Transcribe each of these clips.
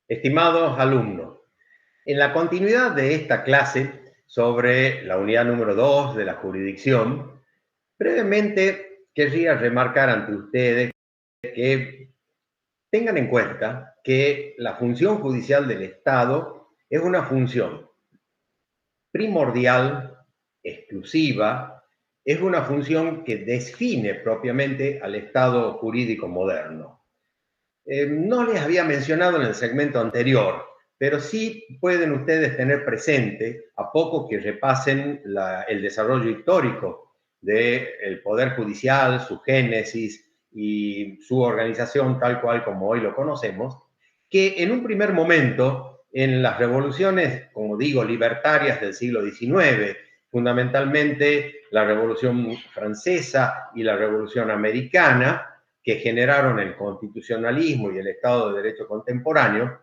Estimados alumnos, en la continuidad de esta clase sobre la unidad número 2 de la jurisdicción, brevemente querría remarcar ante ustedes que tengan en cuenta que la función judicial del Estado es una función primordial, exclusiva, es una función que define propiamente al Estado jurídico moderno. No les había mencionado en el segmento anterior, pero sí pueden ustedes tener presente, a poco que repasen el desarrollo histórico del Poder Judicial, su génesis y su organización tal cual como hoy lo conocemos, que en un primer momento, en las revoluciones, como digo, libertarias del siglo XIX, fundamentalmente la Revolución Francesa y la Revolución Americana, que generaron el constitucionalismo y el Estado de Derecho contemporáneo,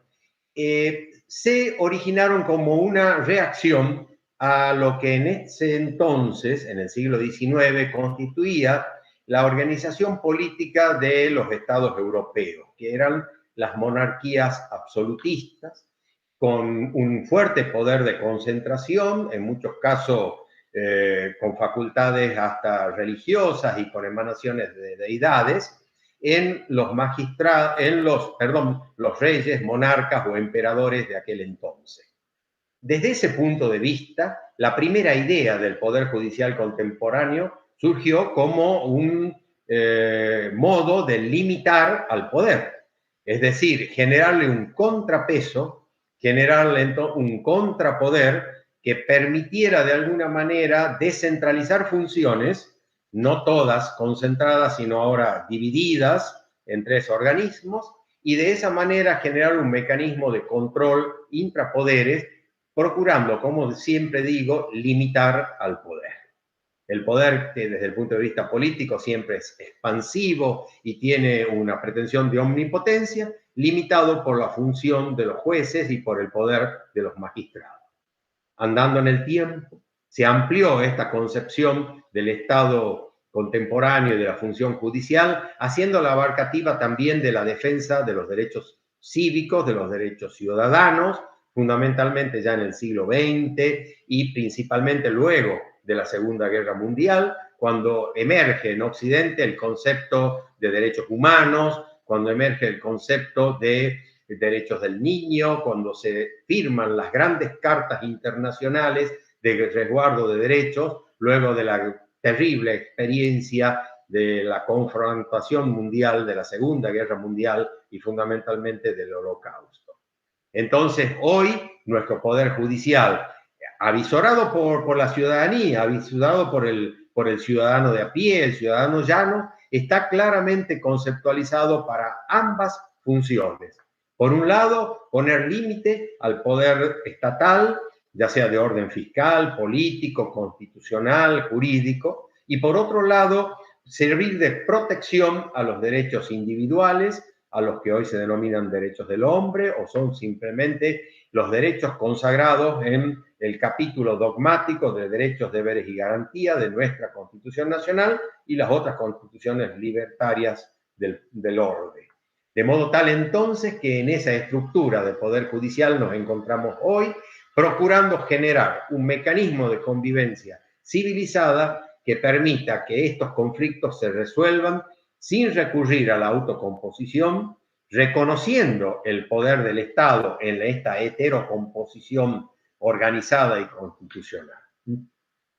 se originaron como una reacción a lo que en ese entonces, en el siglo XIX, constituía la organización política de los estados europeos, que eran las monarquías absolutistas, con un fuerte poder de concentración, en muchos casos con facultades hasta religiosas y con emanaciones de deidades, en los reyes, monarcas o emperadores de aquel entonces. Desde ese punto de vista, la primera idea del Poder Judicial contemporáneo surgió como un modo de limitar al poder, es decir, generarle un contrapeso, generarle un contrapoder que permitiera de alguna manera descentralizar funciones, no todas concentradas, sino ahora divididas en tres organismos, y de esa manera generar un mecanismo de control intrapoderes, procurando, como siempre digo, limitar al poder. El poder, que desde el punto de vista político siempre es expansivo y tiene una pretensión de omnipotencia, limitado por la función de los jueces y por el poder de los magistrados. Andando en el tiempo, se amplió esta concepción del Estado contemporáneo y de la función judicial, haciéndola abarcativa también de la defensa de los derechos cívicos, de los derechos ciudadanos, fundamentalmente ya en el siglo XX y principalmente luego de la Segunda Guerra Mundial, cuando emerge en Occidente el concepto de derechos humanos, cuando emerge el concepto de derechos del niño, cuando se firman las grandes cartas internacionales de resguardo de derechos, luego de la terrible experiencia de la confrontación mundial, de la Segunda Guerra Mundial y fundamentalmente del Holocausto. Entonces, hoy, nuestro Poder Judicial, avisorado por la ciudadanía, avisorado por el ciudadano de a pie, el ciudadano llano, está claramente conceptualizado para ambas funciones. Por un lado, poner límite al poder estatal, ya sea de orden fiscal, político, constitucional, jurídico, y por otro lado, servir de protección a los derechos individuales, a los que hoy se denominan derechos del hombre, o son simplemente los derechos consagrados en el capítulo dogmático de derechos, deberes y garantías de nuestra Constitución Nacional y las otras constituciones libertarias del orden. De modo tal entonces que en esa estructura de poder judicial nos encontramos hoy, procurando generar un mecanismo de convivencia civilizada que permita que estos conflictos se resuelvan sin recurrir a la autocomposición, reconociendo el poder del Estado en esta heterocomposición organizada y constitucional.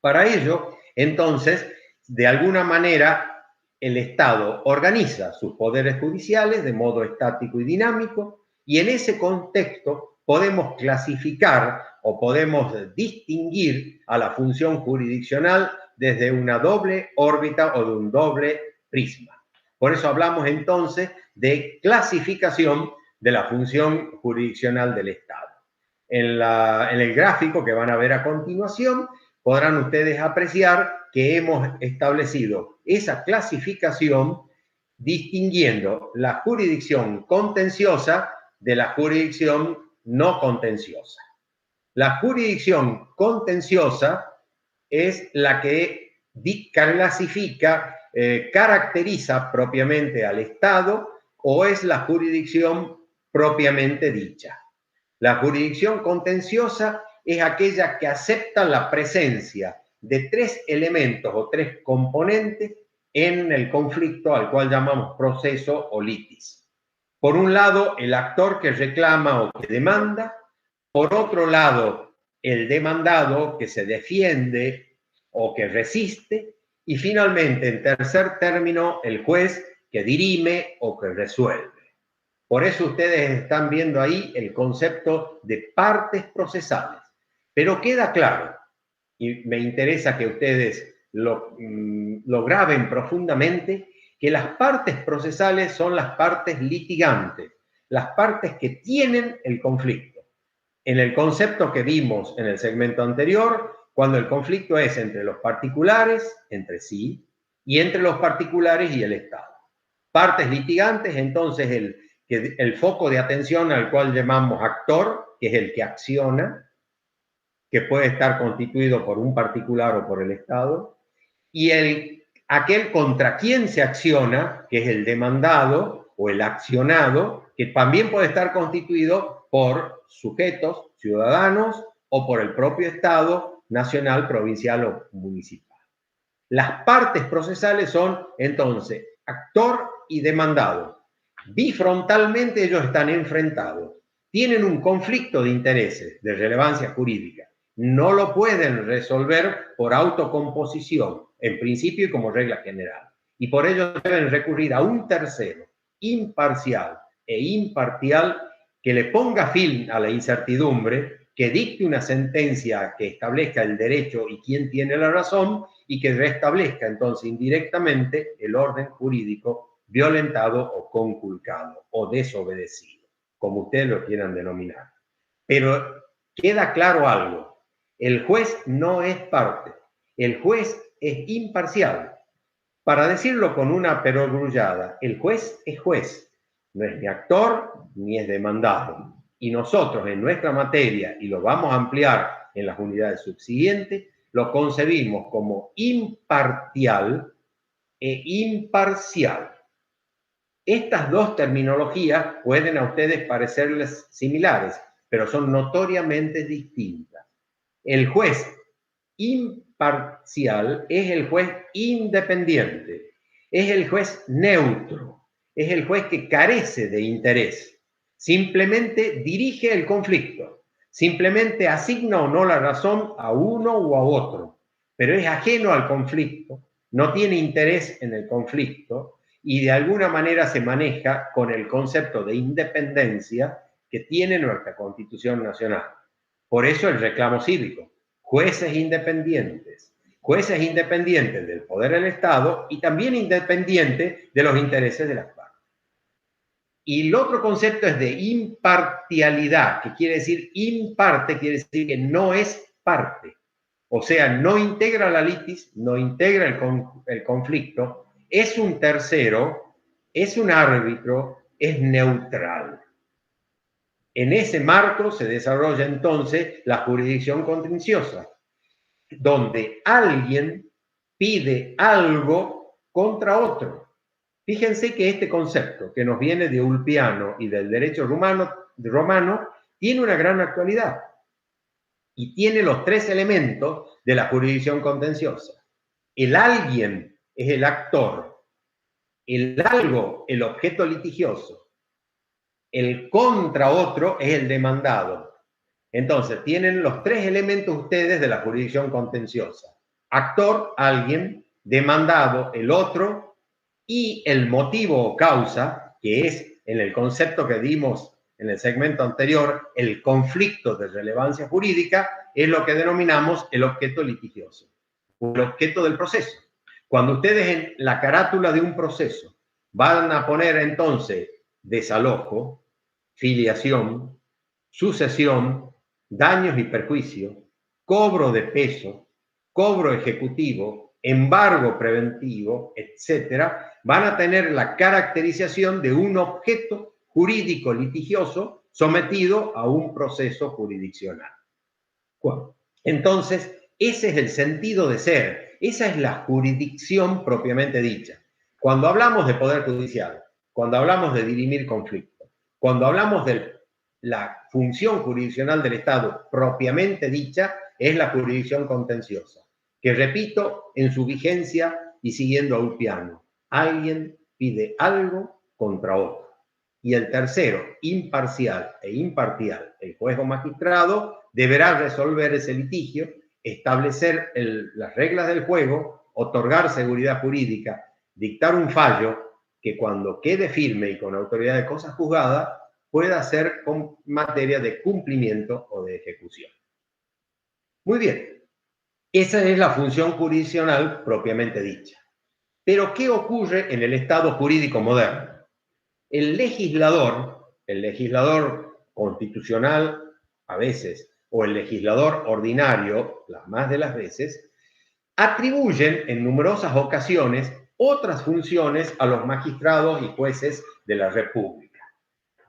Para ello, entonces, de alguna manera, el Estado organiza sus poderes judiciales de modo estático y dinámico, y en ese contexto podemos clasificar o podemos distinguir a la función jurisdiccional desde una doble órbita o de un doble prisma. Por eso hablamos entonces de clasificación de la función jurisdiccional del Estado. En el gráfico que van a ver a continuación, podrán ustedes apreciar que hemos establecido esa clasificación distinguiendo la jurisdicción contenciosa de la jurisdicción no contenciosa. La jurisdicción contenciosa es la que clasifica, caracteriza propiamente al Estado, o es la jurisdicción propiamente dicha. La jurisdicción contenciosa es aquella que acepta la presencia de tres elementos o tres componentes en el conflicto al cual llamamos proceso o litis. Por un lado, el actor que reclama o que demanda. Por otro lado, el demandado que se defiende o que resiste. Y finalmente, en tercer término, el juez que dirime o que resuelve. Por eso ustedes están viendo ahí el concepto de partes procesales. Pero queda claro, y me interesa que ustedes lo graben profundamente, que las partes procesales son las partes litigantes, las partes que tienen el conflicto. En el concepto que vimos en el segmento anterior, cuando el conflicto es entre los particulares, entre sí, y entre los particulares y el Estado. Partes litigantes, entonces el foco de atención al cual llamamos actor, que es el que acciona, que puede estar constituido por un particular o por el Estado, y aquel contra quien se acciona, que es el demandado o el accionado, que también puede estar constituido por sujetos, ciudadanos, o por el propio Estado, nacional, provincial o municipal. Las partes procesales son, entonces, actor y demandado. Bifrontalmente ellos están enfrentados. Tienen un conflicto de intereses de relevancia jurídica. No lo pueden resolver por autocomposición, en principio y como regla general. Y por ello deben recurrir a un tercero, imparcial e imparcial, que le ponga fin a la incertidumbre, que dicte una sentencia que establezca el derecho y quién tiene la razón, y que restablezca entonces indirectamente el orden jurídico violentado o conculcado o desobedecido, como ustedes lo quieran denominar. Pero queda claro algo: el juez no es parte, el juez es imparcial. Para decirlo con una perogrullada, el juez es juez, no es ni actor ni es demandado. Y nosotros en nuestra materia, y lo vamos a ampliar en las unidades subsiguientes, lo concebimos como imparcial e imparcial. Estas dos terminologías pueden a ustedes parecerles similares, pero son notoriamente distintas. El juez imparcial es el juez independiente, es el juez neutro, es el juez que carece de interés, simplemente dirige el conflicto, simplemente asigna o no la razón a uno o a otro, pero es ajeno al conflicto, no tiene interés en el conflicto y de alguna manera se maneja con el concepto de independencia que tiene nuestra Constitución Nacional. Por eso el reclamo cívico. Jueces independientes del poder del Estado y también independientes de los intereses de las partes. Y el otro concepto es de imparcialidad, que quiere decir imparte, quiere decir que no es parte. O sea, no integra la litis, no integra el conflicto, es un tercero, es un árbitro, es neutral. En ese marco se desarrolla entonces la jurisdicción contenciosa, donde alguien pide algo contra otro. Fíjense que este concepto, que nos viene de Ulpiano y del derecho romano, tiene una gran actualidad y tiene los tres elementos de la jurisdicción contenciosa. El alguien es el actor, el algo el objeto litigioso, el contra otro es el demandado. Entonces, tienen los tres elementos ustedes de la jurisdicción contenciosa: actor, alguien; demandado, el otro; y el motivo o causa, que es, en el concepto que dimos en el segmento anterior, el conflicto de relevancia jurídica, es lo que denominamos el objeto litigioso, o el objeto del proceso. Cuando ustedes en la carátula de un proceso van a poner entonces desalojo, filiación, sucesión, daños y perjuicios, cobro de peso, cobro ejecutivo, embargo preventivo, etcétera, van a tener la caracterización de un objeto jurídico litigioso sometido a un proceso jurisdiccional. Bueno, entonces, ese es el sentido de ser, esa es la jurisdicción propiamente dicha. Cuando hablamos de poder judicial, cuando hablamos de dirimir conflictos, Cuando hablamos de la función jurisdiccional del Estado propiamente dicha, es la jurisdicción contenciosa, que repito, en su vigencia y siguiendo a un piano, alguien pide algo contra otro. Y el tercero, imparcial e imparcial, el juez o magistrado, deberá resolver ese litigio, establecer las reglas del juego, otorgar seguridad jurídica, dictar un fallo que cuando quede firme y con autoridad de cosas juzgadas, pueda ser con materia de cumplimiento o de ejecución. Muy bien, esa es la función jurisdiccional propiamente dicha. Pero, ¿qué ocurre en el Estado jurídico moderno? El legislador constitucional a veces, o el legislador ordinario, las más de las veces, atribuyen en numerosas ocasiones otras funciones a los magistrados y jueces de la República.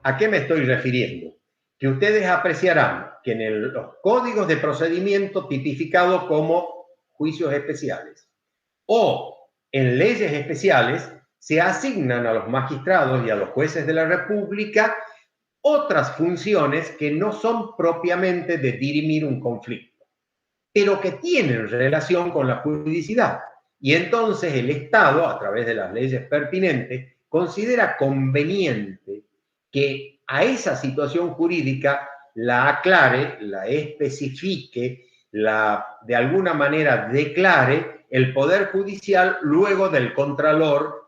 ¿A qué me estoy refiriendo? Que ustedes apreciarán que en los códigos de procedimiento tipificados como juicios especiales o en leyes especiales se asignan a los magistrados y a los jueces de la República otras funciones que no son propiamente de dirimir un conflicto, pero que tienen relación con la juridicidad. Y entonces el Estado, a través de las leyes pertinentes, considera conveniente que a esa situación jurídica la aclare, la especifique, de alguna manera declare el Poder Judicial luego del contralor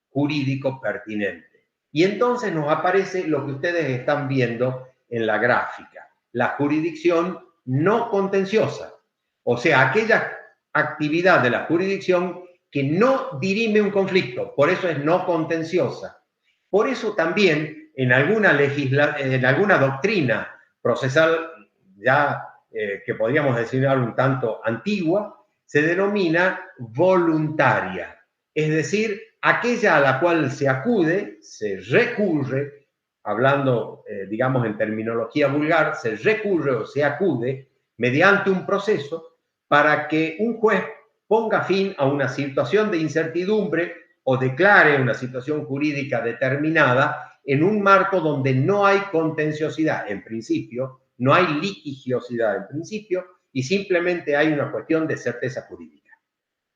jurídico pertinente. Y entonces nos aparece lo que ustedes están viendo en la gráfica, la jurisdicción no contenciosa, o sea, aquella actividad de la jurisdicción que no dirime un conflicto, por eso es no contenciosa. Por eso también en alguna doctrina procesal ya que podríamos designar un tanto antigua, se denomina voluntaria, es decir, aquella a la cual se acude, se recurre, hablando, digamos, en terminología vulgar, se recurre o se acude mediante un proceso para que un juez ponga fin a una situación de incertidumbre o declare una situación jurídica determinada en un marco donde no hay contenciosidad en principio, no hay litigiosidad en principio y simplemente hay una cuestión de certeza jurídica.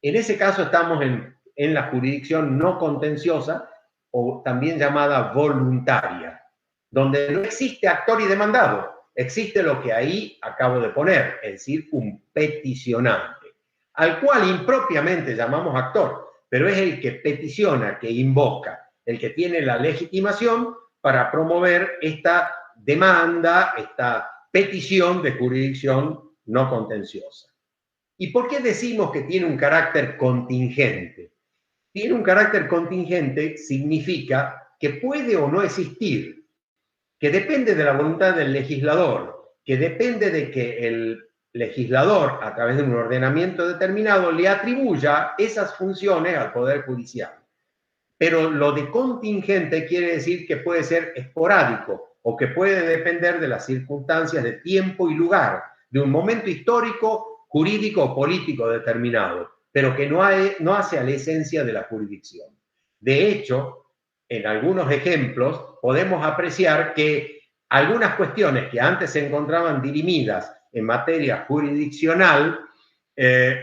En ese caso estamos en la jurisdicción no contenciosa o también llamada voluntaria, donde no existe actor y demandado, existe lo que ahí acabo de poner, es decir, un peticionante, al cual impropiamente llamamos actor, pero es el que peticiona, que invoca, el que tiene la legitimación para promover esta demanda, esta petición de jurisdicción no contenciosa. ¿Y por qué decimos que tiene un carácter contingente? Tiene un carácter contingente significa que puede o no existir, que depende de la voluntad del legislador, que depende de que el legislador, a través de un ordenamiento determinado, le atribuya esas funciones al Poder Judicial. Pero lo de contingente quiere decir que puede ser esporádico o que puede depender de las circunstancias de tiempo y lugar, de un momento histórico, jurídico o político determinado, pero que no hace a la esencia de la jurisdicción. De hecho, en algunos ejemplos podemos apreciar que algunas cuestiones que antes se encontraban dirimidas en materia jurisdiccional,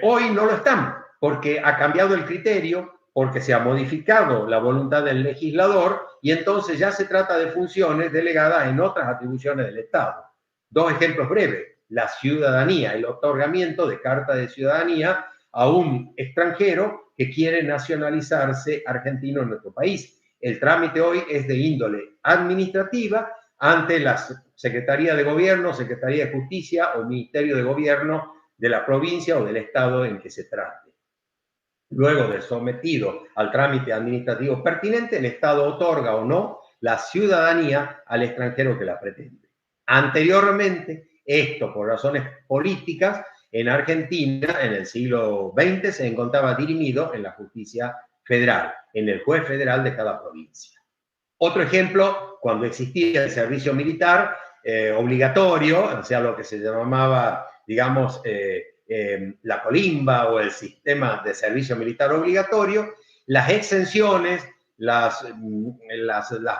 hoy no lo están, porque ha cambiado el criterio, porque se ha modificado la voluntad del legislador y entonces ya se trata de funciones delegadas en otras atribuciones del Estado. Dos ejemplos breves: la ciudadanía, el otorgamiento de carta de ciudadanía a un extranjero que quiere nacionalizarse argentino en nuestro país. El trámite hoy es de índole administrativa ante la Secretaría de Gobierno, Secretaría de Justicia o Ministerio de Gobierno de la provincia o del estado en que se trate. Luego de sometido al trámite administrativo pertinente, el Estado otorga o no la ciudadanía al extranjero que la pretende. Anteriormente, esto por razones políticas, en Argentina, en el siglo XX, se encontraba dirimido en la justicia federal, en el juez federal de cada provincia. Otro ejemplo, cuando existía el servicio militar obligatorio, o sea, lo que se llamaba, digamos, la colimba o el sistema de servicio militar obligatorio, las exenciones, las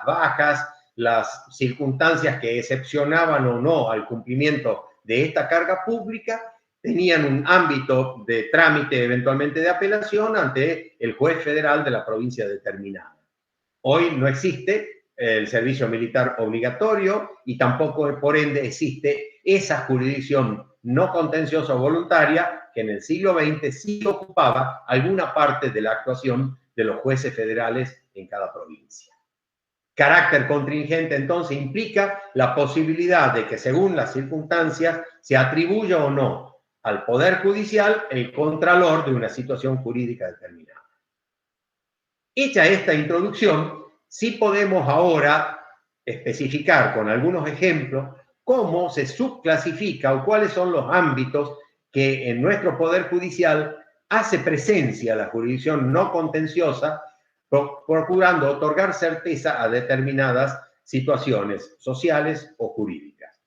bajas, las circunstancias que excepcionaban o no al cumplimiento de esta carga pública tenían un ámbito de trámite eventualmente de apelación ante el juez federal de la provincia determinada. Hoy no existe el servicio militar obligatorio y tampoco, por ende, existe esa jurisdicción no contenciosa o voluntaria que en el siglo XX sí ocupaba alguna parte de la actuación de los jueces federales en cada provincia. Carácter contingente, entonces, implica la posibilidad de que, según las circunstancias, se atribuya o no al Poder Judicial el contralor de una situación jurídica determinada. Hecha esta introducción, sí podemos ahora especificar con algunos ejemplos cómo se subclasifica o cuáles son los ámbitos que en nuestro Poder Judicial hace presencia la jurisdicción no contenciosa, procurando otorgar certeza a determinadas situaciones sociales o jurídicas.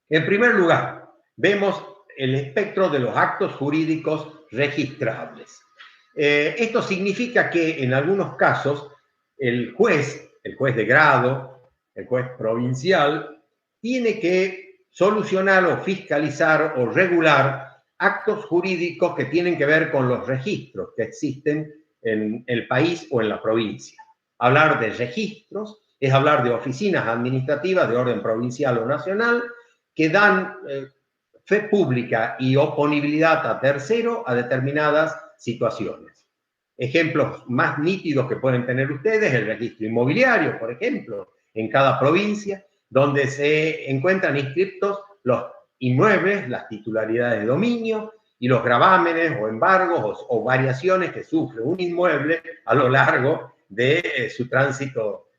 En primer lugar, vemos el espectro de los actos jurídicos registrables. Esto significa que en algunos casos el juez de grado, el juez provincial, tiene que solucionar o fiscalizar o regular actos jurídicos que tienen que ver con los registros que existen en el país o en la provincia. Hablar de registros es hablar de oficinas administrativas de orden provincial o nacional que dan fe pública y oponibilidad a tercero a determinadas situaciones. Ejemplos más nítidos que pueden tener ustedes, el registro inmobiliario, por ejemplo, en cada provincia, donde se encuentran inscriptos los inmuebles, las titularidades de dominio y los gravámenes o embargos o variaciones que sufre un inmueble a lo largo de su tránsito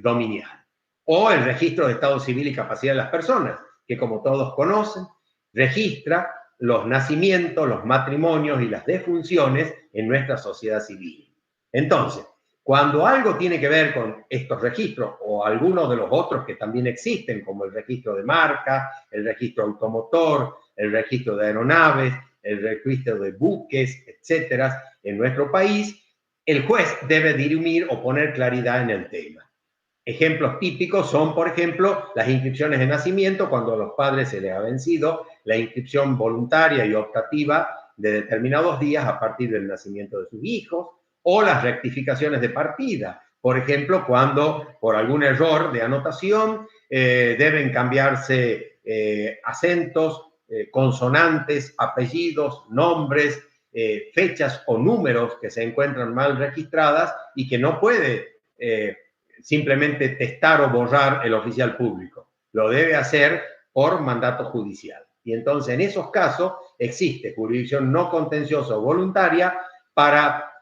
dominial. O el registro de estado civil y capacidad de las personas, que como todos conocen, registra los nacimientos, los matrimonios y las defunciones en nuestra sociedad civil. Entonces, cuando algo tiene que ver con estos registros o algunos de los otros que también existen, como el registro de marca, el registro automotor, el registro de aeronaves, el registro de buques, etcétera, en nuestro país, el juez debe dirimir o poner claridad en el tema. Ejemplos típicos son, por ejemplo, las inscripciones de nacimiento cuando a los padres se les ha vencido la inscripción voluntaria y optativa de determinados días a partir del nacimiento de sus hijos, o las rectificaciones de partida, por ejemplo, cuando por algún error de anotación deben cambiarse acentos, consonantes, apellidos, nombres, fechas o números que se encuentran mal registradas y que no puede simplemente testar o borrar el oficial público. Lo debe hacer por mandato judicial. Y entonces, en esos casos, existe jurisdicción no contenciosa o voluntaria para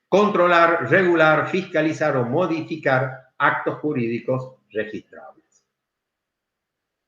controlar, regular, fiscalizar o modificar actos jurídicos registrables.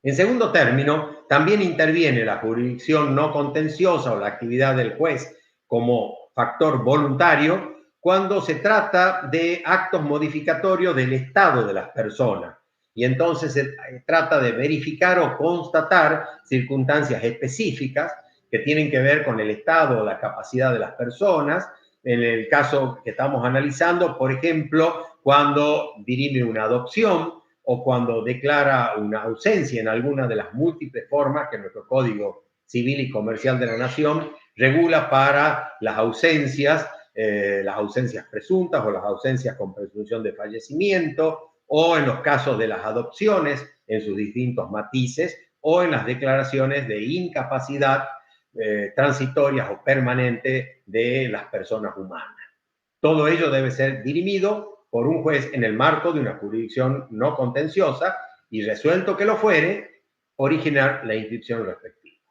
En segundo término, también interviene la jurisdicción no contenciosa o la actividad del juez como factor voluntario cuando se trata de actos modificatorios del estado de las personas. Y entonces se trata de verificar o constatar circunstancias específicas que tienen que ver con el estado o la capacidad de las personas. En el caso que estamos analizando, por ejemplo, cuando dirime una adopción o cuando declara una ausencia en alguna de las múltiples formas que nuestro Código Civil y Comercial de la Nación regula para las ausencias presuntas o las ausencias con presunción de fallecimiento, o en los casos de las adopciones en sus distintos matices, o en las declaraciones de incapacidad transitorias o permanente de las personas humanas. Todo ello debe ser dirimido por un juez en el marco de una jurisdicción no contenciosa y, resuelto que lo fuere, originar la inscripción respectiva.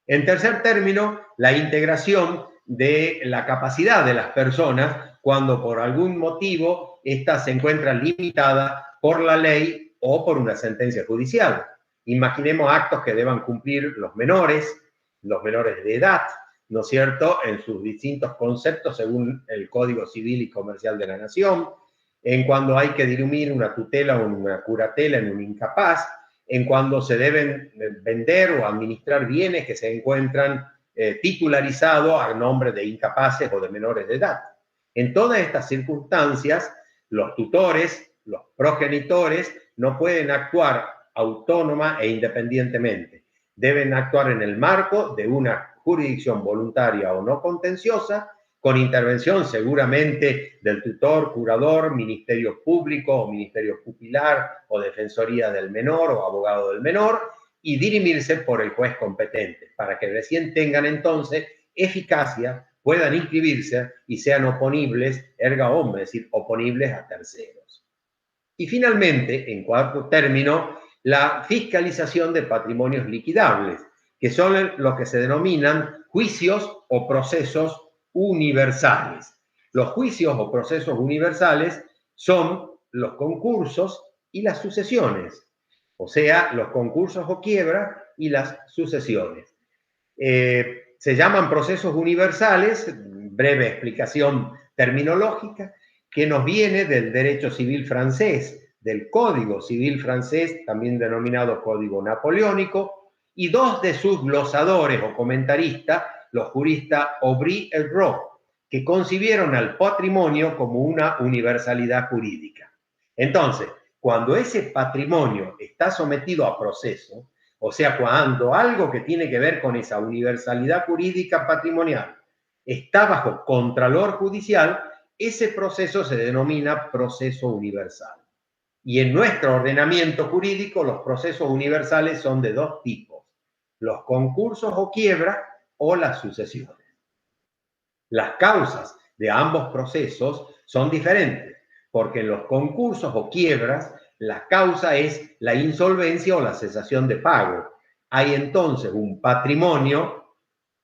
En tercer término, la integración de la capacidad de las personas cuando por algún motivo ésta se encuentra limitada por la ley o por una sentencia judicial. Imaginemos actos que deban cumplir los menores de edad, ¿no es cierto?, en sus distintos conceptos según el Código Civil y Comercial de la Nación, en cuando hay que dirimir una tutela o una curatela en un incapaz, en cuando se deben vender o administrar bienes que se encuentran titularizados a nombre de incapaces o de menores de edad. En todas estas circunstancias, los tutores los progenitores no pueden actuar autónoma e independientemente. Deben actuar en el marco de una jurisdicción voluntaria o no contenciosa, con intervención seguramente del tutor, curador, ministerio público o ministerio pupilar o defensoría del menor o abogado del menor, y dirimirse por el juez competente, para que recién tengan entonces eficacia, puedan inscribirse y sean oponibles, erga omnes, es decir, oponibles a terceros. Y finalmente, en cuarto término, la fiscalización de patrimonios liquidables, que son los que se denominan juicios o procesos universales. Los juicios o procesos universales son los concursos y las sucesiones, o sea, los concursos o quiebras y las sucesiones. Se llaman procesos universales, breve explicación terminológica, que nos viene del derecho civil francés, del Código Civil francés, también denominado Código Napoleónico, y dos de sus glosadores o comentaristas, los juristas Aubry y Roth, que concibieron al patrimonio como una universalidad jurídica. Entonces, cuando ese patrimonio está sometido a proceso, o sea, cuando algo que tiene que ver con esa universalidad jurídica patrimonial está bajo contralor judicial, ese proceso se denomina proceso universal. Y en nuestro ordenamiento jurídico, los procesos universales son de dos tipos: los concursos o quiebras o las sucesiones. Las causas de ambos procesos son diferentes, porque en los concursos o quiebras, la causa es la insolvencia o la cesación de pago. Hay entonces un patrimonio,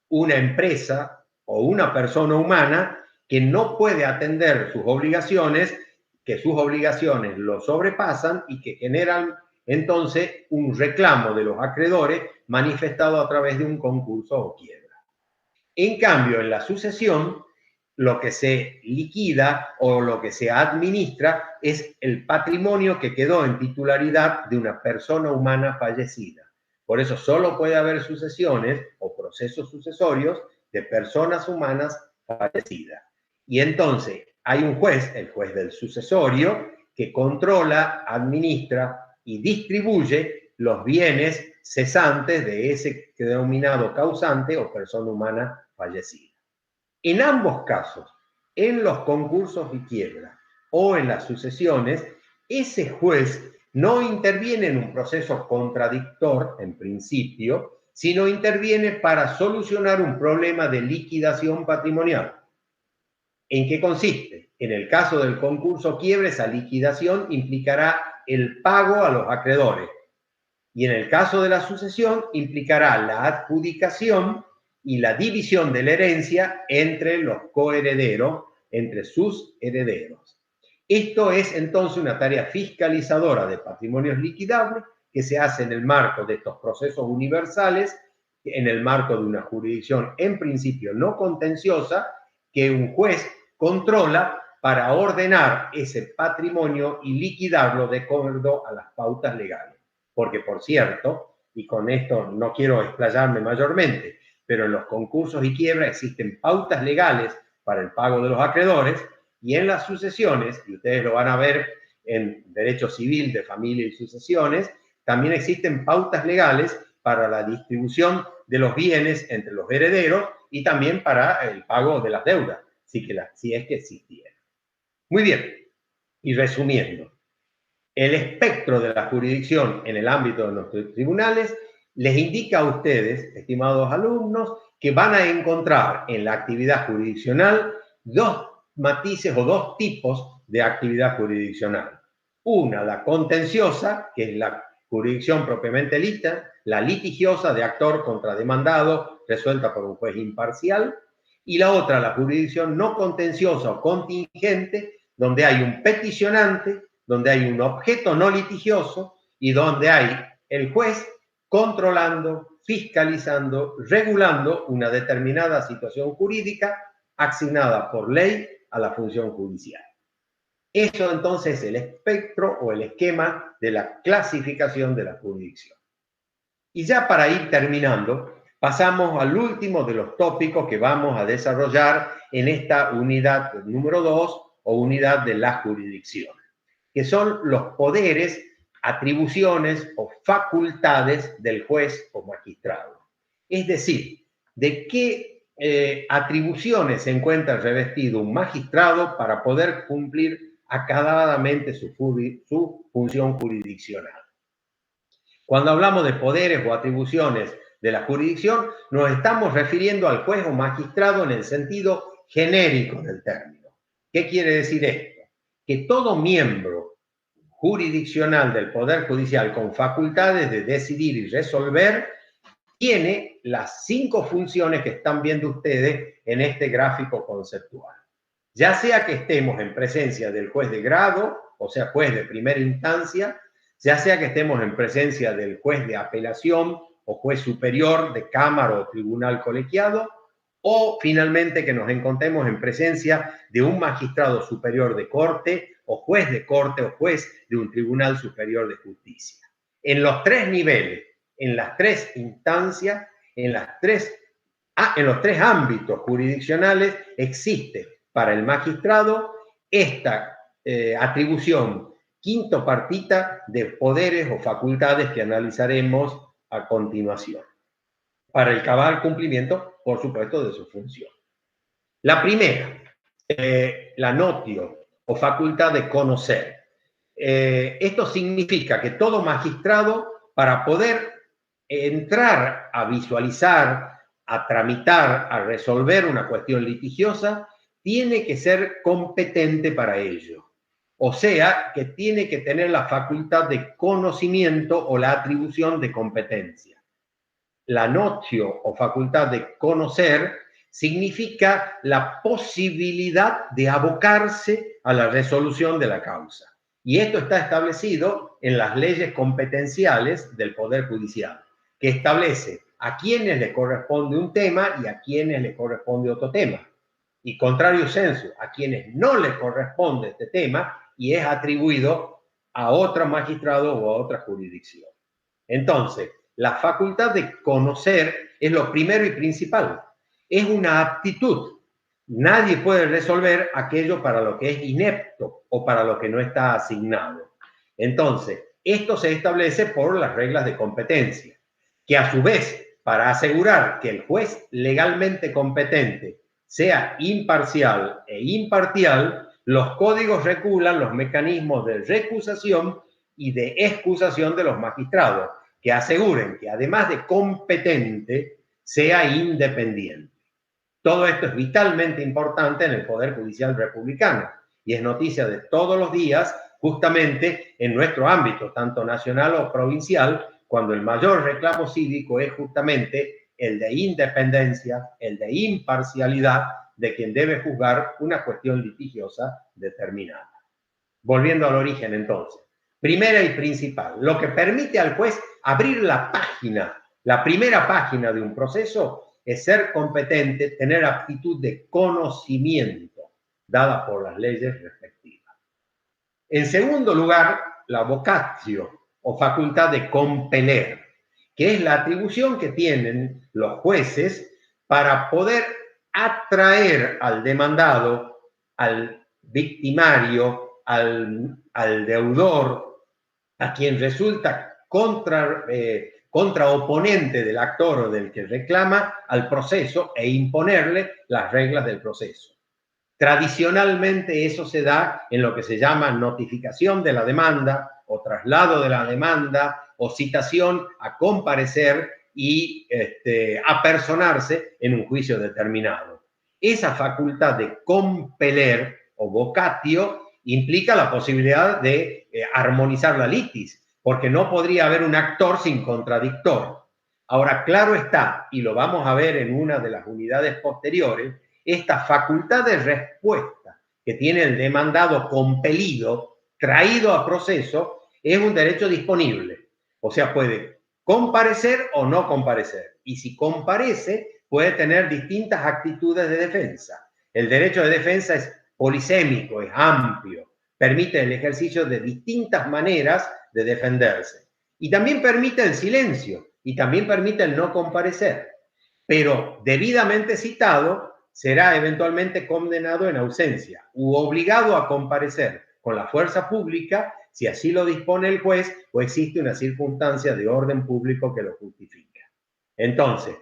una empresa o una persona humana que no puede atender sus obligaciones, que sus obligaciones lo sobrepasan y que generan entonces un reclamo de los acreedores manifestado a través de un concurso o quiebra. En cambio, en la sucesión, lo que se liquida o lo que se administra es el patrimonio que quedó en titularidad de una persona humana fallecida. Por eso solo puede haber sucesiones o procesos sucesorios de personas humanas fallecidas. Y entonces hay un juez, el juez del sucesorio, que controla, administra y distribuye los bienes cesantes de ese denominado causante o persona humana fallecida. En ambos casos, en los concursos y quiebra o en las sucesiones, ese juez no interviene en un proceso contradictor, en principio, sino interviene para solucionar un problema de liquidación patrimonial. ¿En qué consiste? En el caso del concurso quiebra, esa liquidación implicará el pago a los acreedores. Y en el caso de la sucesión, implicará la adjudicación y la división de la herencia entre los coherederos, entre sus herederos. Esto es entonces una tarea fiscalizadora de patrimonios liquidables que se hace en el marco de estos procesos universales, en el marco de una jurisdicción en principio no contenciosa, que un juez controla para ordenar ese patrimonio y liquidarlo de acuerdo a las pautas legales. Porque, por cierto, y con esto no quiero explayarme mayormente, pero en los concursos y quiebras existen pautas legales para el pago de los acreedores, y en las sucesiones, y ustedes lo van a ver en derecho civil de familia y sucesiones, también existen pautas legales para la distribución de los bienes entre los herederos y también para el pago de las deudas, si es que existiera. Muy bien, y resumiendo, el espectro de la jurisdicción en el ámbito de nuestros tribunales les indica a ustedes, estimados alumnos, que van a encontrar en la actividad jurisdiccional dos matices o dos tipos de actividad jurisdiccional. Una, la contenciosa, que es la jurisdicción propiamente lita, la litigiosa de actor contra demandado, resuelta por un juez imparcial, y la otra, la jurisdicción no contenciosa o contingente, donde hay un peticionante, donde hay un objeto no litigioso y donde hay el juez controlando, fiscalizando, regulando una determinada situación jurídica asignada por ley a la función judicial. Eso entonces es el espectro o el esquema de la clasificación de la jurisdicción. Y ya para ir terminando, pasamos al último de los tópicos que vamos a desarrollar en esta unidad número 2 o unidad de la jurisdicción. que son los poderes, atribuciones o facultades del juez o magistrado. Es decir, de qué atribuciones se encuentra revestido un magistrado para poder cumplir acabadamente su función jurisdiccional. Cuando hablamos de poderes o atribuciones de la jurisdicción, nos estamos refiriendo al juez o magistrado en el sentido genérico del término. ¿Qué quiere decir esto? Que todo miembro jurisdiccional del Poder Judicial con facultades de decidir y resolver tiene las 5 funciones que están viendo ustedes en este gráfico conceptual. Ya sea que estemos en presencia del juez de grado, o sea, juez de primera instancia, ya sea que estemos en presencia del juez de apelación o juez superior de cámara o tribunal colegiado, o finalmente que nos encontremos en presencia de un magistrado superior de corte o juez de corte o juez de un tribunal superior de justicia. En los 3 niveles, en las 3 instancias, en los 3 ámbitos jurisdiccionales existe para el magistrado esta atribución quintopartita de poderes o facultades que analizaremos a continuación, para el cabal cumplimiento, por supuesto, de su función. La primera, la notio o facultad de conocer. Esto significa que todo magistrado, para poder entrar a visualizar, a tramitar, a resolver una cuestión litigiosa, tiene que ser competente para ello. O sea, que tiene que tener la facultad de conocimiento o la atribución de competencia. La notio o facultad de conocer significa la posibilidad de abocarse a la resolución de la causa. Y esto está establecido en las leyes competenciales del Poder Judicial, que establece a quienes le corresponde un tema y a quienes le corresponde otro tema. Y contrario sensu, a quienes no le corresponde este tema y es atribuido a otro magistrado o a otra jurisdicción. Entonces, la facultad de conocer es lo primero y principal. Es una aptitud. Nadie puede resolver aquello para lo que es inepto o para lo que no está asignado. Entonces, esto se establece por las reglas de competencia, que a su vez, para asegurar que el juez legalmente competente sea imparcial e imparcial, los códigos regulan los mecanismos de recusación y de excusación de los magistrados, que aseguren que además de competente, sea independiente. Todo esto es vitalmente importante en el Poder Judicial republicano y es noticia de todos los días, justamente en nuestro ámbito, tanto nacional o provincial, cuando el mayor reclamo cívico es justamente el de independencia, el de imparcialidad de quien debe juzgar una cuestión litigiosa determinada. Volviendo al origen entonces. Primera y principal, lo que permite al juez abrir la página, la primera página de un proceso, es ser competente, tener aptitud de conocimiento dada por las leyes respectivas. En segundo lugar, la vocatio o facultad de compeler, que es la atribución que tienen los jueces para poder atraer al demandado, al victimario, al deudor, a quien resulta contraoponente del actor o del que reclama al proceso e imponerle las reglas del proceso. Tradicionalmente eso se da en lo que se llama notificación de la demanda o traslado de la demanda o citación a comparecer y apersonarse en un juicio determinado. Esa facultad de compeler o vocatio implica la posibilidad de armonizar la litis, porque no podría haber un actor sin contradictor. Ahora, claro está, y lo vamos a ver en una de las unidades posteriores, esta facultad de respuesta que tiene el demandado compelido, traído a proceso, es un derecho disponible. O sea, puede comparecer o no comparecer. Y si comparece, puede tener distintas actitudes de defensa. El derecho de defensa es polisémico, es amplio, permite el ejercicio de distintas maneras de defenderse. Y también permite el silencio y también permite el no comparecer. Pero debidamente citado, será eventualmente condenado en ausencia u obligado a comparecer, con la fuerza pública si así lo dispone el juez o existe una circunstancia de orden público que lo justifica. Entonces,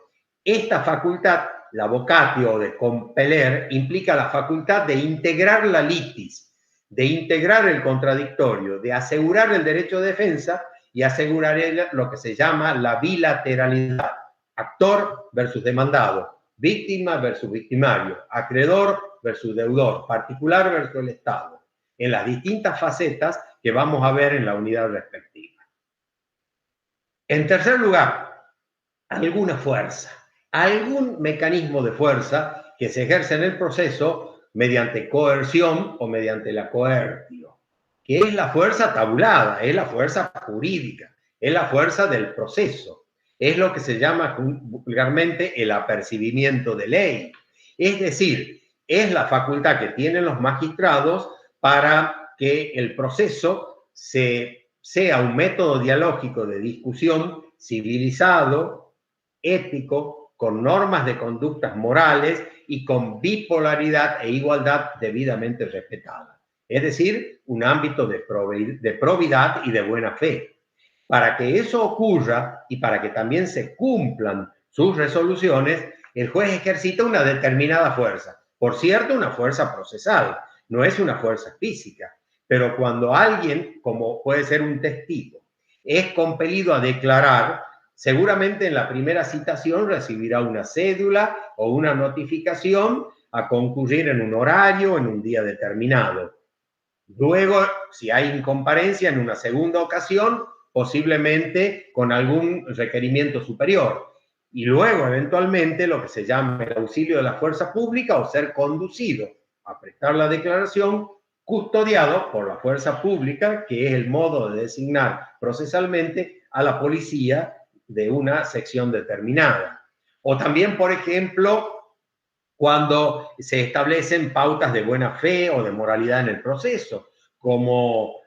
esta facultad, la vocatio de compeler, implica la facultad de integrar la litis, de integrar el contradictorio, de asegurar el derecho de defensa y asegurar lo que se llama la bilateralidad, actor versus demandado, víctima versus victimario, acreedor versus deudor, particular versus el Estado, en las distintas facetas que vamos a ver en la unidad respectiva. En tercer lugar, alguna fuerza, algún mecanismo de fuerza que se ejerce en el proceso mediante coerción o mediante la coertio, que es la fuerza tabulada, es la fuerza jurídica, es la fuerza del proceso, es lo que se llama vulgarmente el apercibimiento de ley. Es decir, es la facultad que tienen los magistrados para que el proceso sea un método dialógico de discusión civilizado, ético, con normas de conductas morales y con bipolaridad e igualdad debidamente respetada. Es decir, un ámbito de probidad y de buena fe. Para que eso ocurra y para que también se cumplan sus resoluciones, el juez ejercita una determinada fuerza. Por cierto, una fuerza procesal, no es una fuerza física. Pero cuando alguien, como puede ser un testigo, es compelido a declarar, seguramente en la primera citación recibirá una cédula o una notificación a concurrir en un horario, en un día determinado. Luego, si hay incomparencia en una segunda ocasión, posiblemente con algún requerimiento superior. Y luego, eventualmente, lo que se llama el auxilio de la fuerza pública o ser conducido a prestar la declaración, custodiado por la fuerza pública, que es el modo de designar procesalmente a la policía de una sección determinada. O también, por ejemplo, cuando se establecen pautas de buena fe o de moralidad en el proceso, como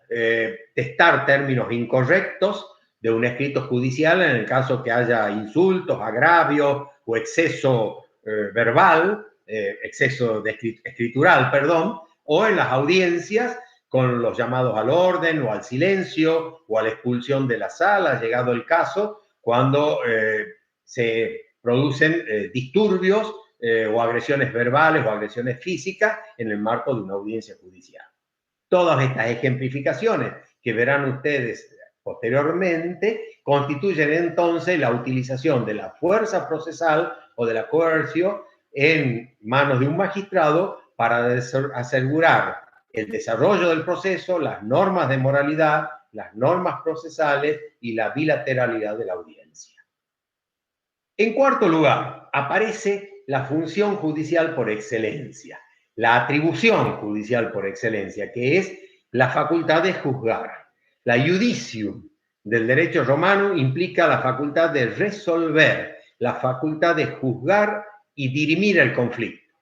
testar términos incorrectos de un escrito judicial en el caso que haya insultos, agravios o exceso verbal, exceso escritural, perdón, o en las audiencias con los llamados al orden o al silencio o a la expulsión de la sala, llegado el caso, cuando se producen disturbios o agresiones verbales o agresiones físicas en el marco de una audiencia judicial. Todas estas ejemplificaciones que verán ustedes posteriormente constituyen entonces la utilización de la fuerza procesal o de la coerción en manos de un magistrado para asegurar el desarrollo del proceso, las normas de moralidad, las normas procesales y la bilateralidad de la audiencia. En cuarto lugar, aparece la función judicial por excelencia, la atribución judicial por excelencia, que es la facultad de juzgar. La iudicium del derecho romano implica la facultad de resolver, la facultad de juzgar y dirimir el conflicto.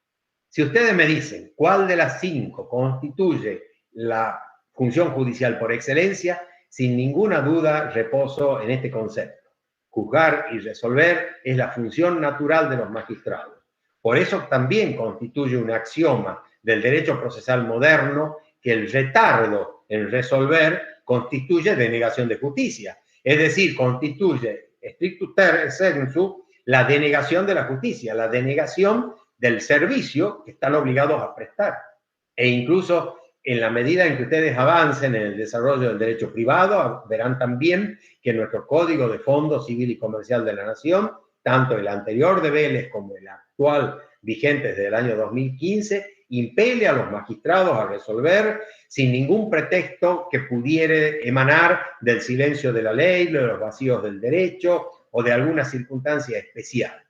Si ustedes me dicen cuál de las 5 constituye la función judicial por excelencia, sin ninguna duda reposo en este concepto. Juzgar y resolver es la función natural de los magistrados. Por eso también constituye un axioma del derecho procesal moderno que el retardo en resolver constituye denegación de justicia. Es decir, constituye, stricto sensu, la denegación de la justicia, la denegación del servicio que están obligados a prestar. E incluso en la medida en que ustedes avancen en el desarrollo del derecho privado, verán también que nuestro Código de Fondo Civil y Comercial de la Nación, tanto el anterior de Vélez como el actual vigente desde el año 2015, impele a los magistrados a resolver sin ningún pretexto que pudiera emanar del silencio de la ley, de los vacíos del derecho o de alguna circunstancia especial.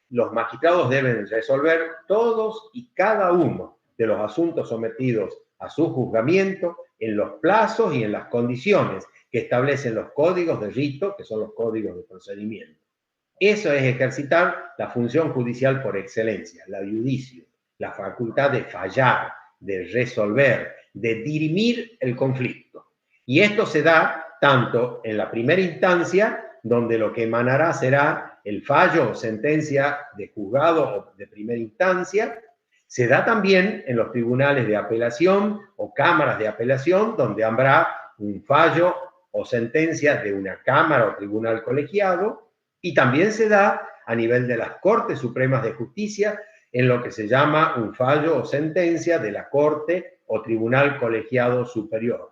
Los magistrados deben resolver todos y cada uno de los asuntos sometidos a su juzgamiento en los plazos y en las condiciones que establecen los códigos de rito, que son los códigos de procedimiento. Eso es ejercitar la función judicial por excelencia, la iudicio, la facultad de fallar, de resolver, de dirimir el conflicto. Y esto se da tanto en la primera instancia, donde lo que emanará será el fallo o sentencia de juzgado o de primera instancia, Se da también en los tribunales de apelación o cámaras de apelación, donde habrá un fallo o sentencia de una cámara o tribunal colegiado, y también se da a nivel de las Cortes Supremas de Justicia, en lo que se llama un fallo o sentencia de la Corte o Tribunal Colegiado Superior.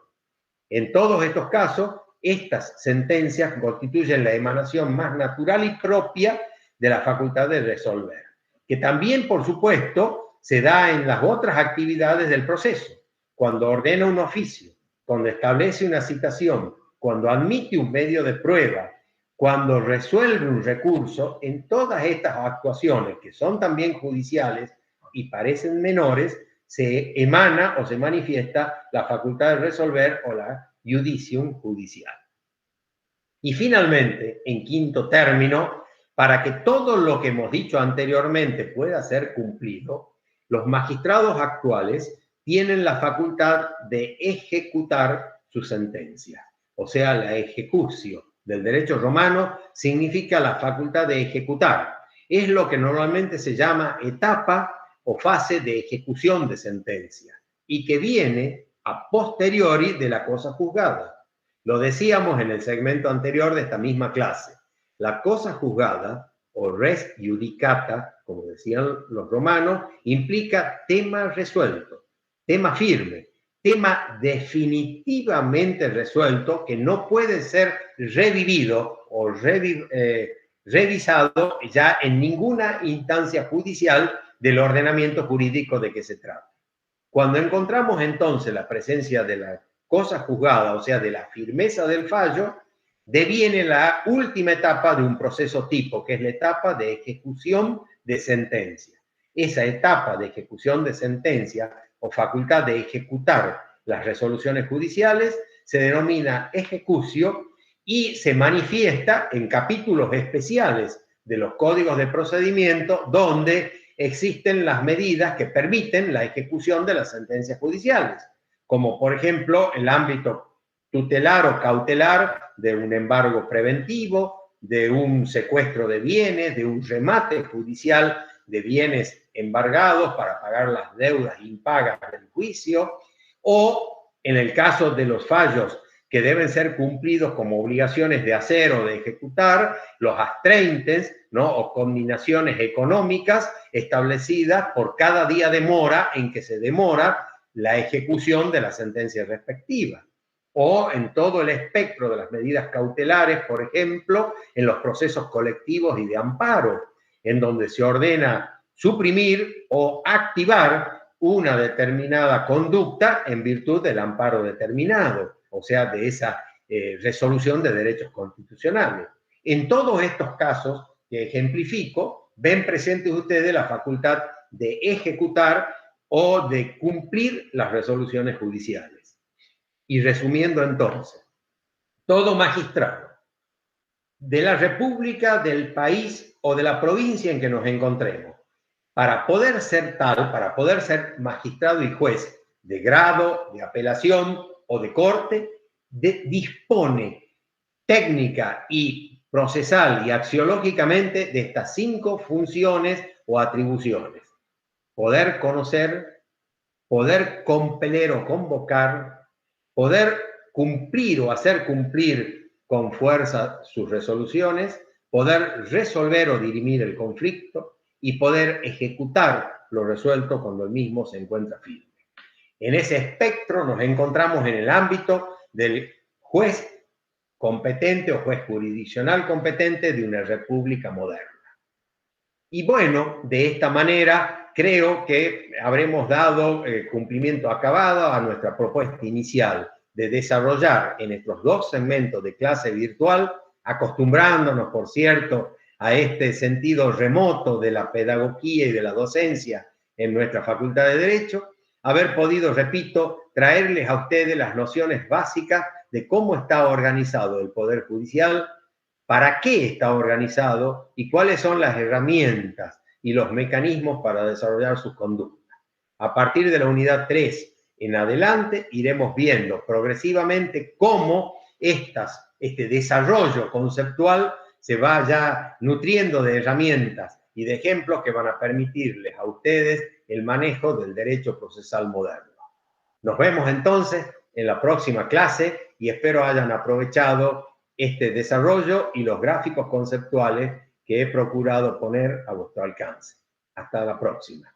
En todos estos casos, estas sentencias constituyen la emanación más natural y propia de la facultad de resolver, que también, por supuesto, se da en las otras actividades del proceso, cuando ordena un oficio, cuando establece una citación, cuando admite un medio de prueba, cuando resuelve un recurso. En todas estas actuaciones, que son también judiciales y parecen menores, se emana o se manifiesta la facultad de resolver o la judicium judicial. Y finalmente, en quinto término, para que todo lo que hemos dicho anteriormente pueda ser cumplido, los magistrados actuales tienen la facultad de ejecutar su sentencia. O sea, la ejecución del derecho romano significa la facultad de ejecutar. Es lo que normalmente se llama etapa o fase de ejecución de sentencia, y que viene a posteriori de la cosa juzgada. Lo decíamos en el segmento anterior de esta misma clase. La cosa juzgada, o res judicata, como decían los romanos, implica tema resuelto, tema firme, tema definitivamente resuelto, que no puede ser revivido o revisado ya en ninguna instancia judicial del ordenamiento jurídico de que se trata. Cuando encontramos entonces la presencia de la cosa juzgada, o sea, de la firmeza del fallo, deviene la última etapa de un proceso tipo, que es la etapa de ejecución de sentencia. Esa etapa de ejecución de sentencia o facultad de ejecutar las resoluciones judiciales se denomina ejecucio y se manifiesta en capítulos especiales de los códigos de procedimiento, donde existen las medidas que permiten la ejecución de las sentencias judiciales, como por ejemplo el ámbito tutelar o cautelar de un embargo preventivo, de un secuestro de bienes, de un remate judicial de bienes embargados para pagar las deudas impagas del juicio, o en el caso de los fallos que deben ser cumplidos como obligaciones de hacer o de ejecutar, los astreintes, ¿no?, o conminaciones económicas establecidas por cada día de mora en que se demora la ejecución de la sentencia respectiva. O en todo el espectro de las medidas cautelares, por ejemplo, en los procesos colectivos y de amparo, en donde se ordena suprimir o activar una determinada conducta en virtud del amparo determinado, o sea, de esa resolución de derechos constitucionales. En todos estos casos que ejemplifico, ven presentes ustedes la facultad de ejecutar o de cumplir las resoluciones judiciales. Y resumiendo entonces, todo magistrado de la República, del país o de la provincia en que nos encontremos, para poder ser tal, para poder ser magistrado y juez de grado, de apelación o de corte, dispone técnica y procesal y axiológicamente de estas 5 funciones o atribuciones: poder conocer, poder compeler o convocar, poder cumplir o hacer cumplir con fuerza sus resoluciones, poder resolver o dirimir el conflicto y poder ejecutar lo resuelto cuando el mismo se encuentra firme. En ese espectro nos encontramos en el ámbito del juez competente o juez jurisdiccional competente de una república moderna. Y bueno, de esta manera creo que habremos dado cumplimiento acabado a nuestra propuesta inicial de desarrollar en estos 2 segmentos de clase virtual, acostumbrándonos, por cierto, a este sentido remoto de la pedagogía y de la docencia en nuestra Facultad de Derecho, haber podido, repito, traerles a ustedes las nociones básicas de cómo está organizado el Poder Judicial, para qué está organizado y cuáles son las herramientas y los mecanismos para desarrollar sus conductas. A partir de la unidad 3 en adelante iremos viendo progresivamente cómo este desarrollo conceptual se vaya nutriendo de herramientas y de ejemplos que van a permitirles a ustedes el manejo del derecho procesal moderno. Nos vemos entonces en la próxima clase y espero hayan aprovechado este desarrollo y los gráficos conceptuales que he procurado poner a vuestro alcance. Hasta la próxima.